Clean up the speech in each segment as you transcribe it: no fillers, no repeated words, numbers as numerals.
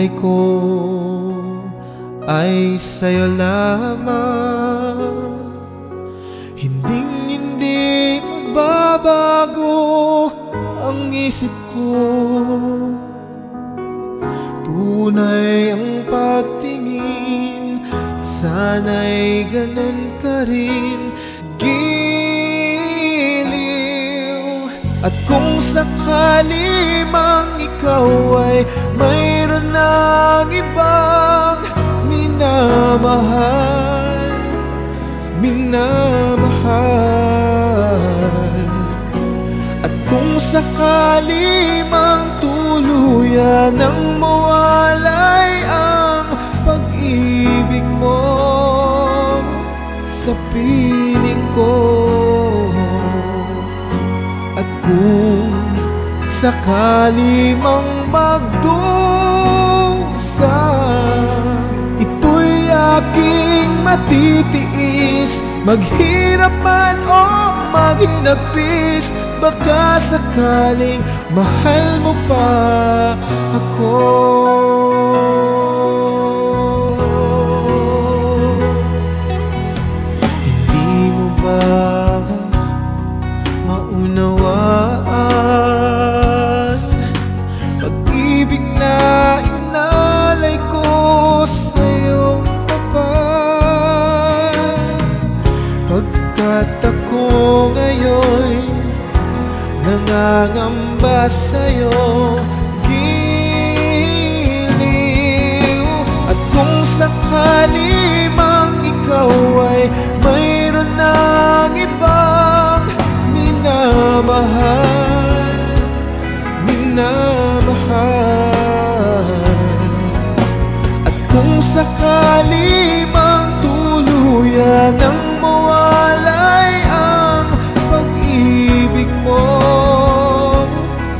buhay ko ay sa'yo lamang. Hindi magbabago ang isip ko. Tunay ang pagtingin, sana'y ganun ka rin. Giliw. At kung sakali mang ikaw ay mayroon ng ibang minamahal, at kung sakali mang tuluyan ng mawalay ang pag-ibig mo sa piling ko, at kung sakali mang magdusa, ito'y aking matitiis. Maghirap man o maghinagpis, baka sakaling mahal mo pa ako. Hindi mo ba maunawaan pag-ibig na inalay ko sa iyong tapat? Pagkat ako ngayon nangangamba sa'yo, giliw. At kung sakali mang ikaw ay mayroon ng ibang minamahal, at kung sakali mang tuluyan ng mawalay ang pag-ibig mo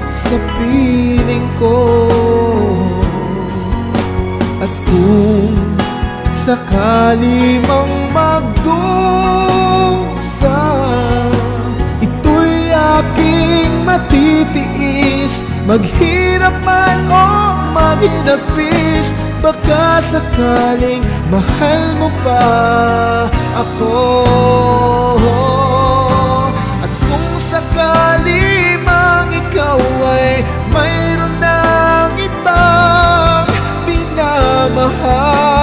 sa piling ko, at kung sakali mang magdusa, ito'y aking matitiis. Maghirap man o maghinagpis, baka sakaling mahal mo pa ako. At kung sakali mang ikaw ay mayroon ng ibang minamahal,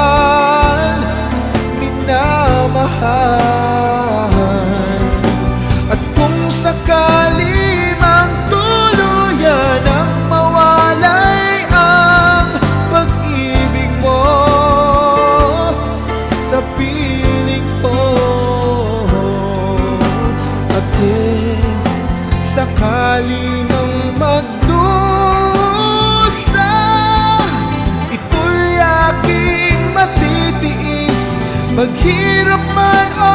at kung sakali mang tuluyan ang mawalay ang pag-ibig mo sa piling ko, at kung sakali mang magdusa, ito'y aking matitiis. Maghirap man o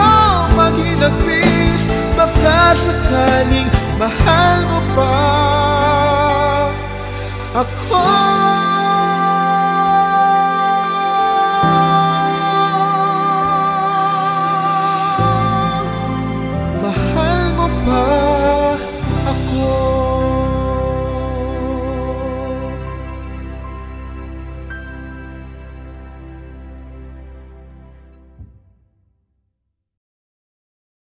maghinagpis, baka sakaling mahal